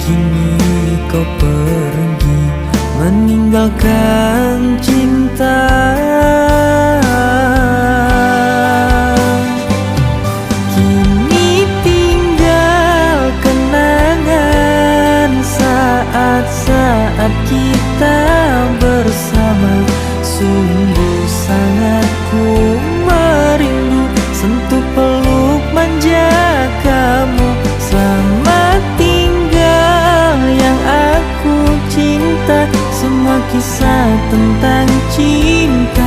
Kini kau pergi meninggalkan cinta. Kini tinggal kenangan saat-saat kita bersama. Sungguh sangat ku merindu sentuh peluk manja kamu. Selamat tinggal yang aku cinta, semua kisah tentang cinta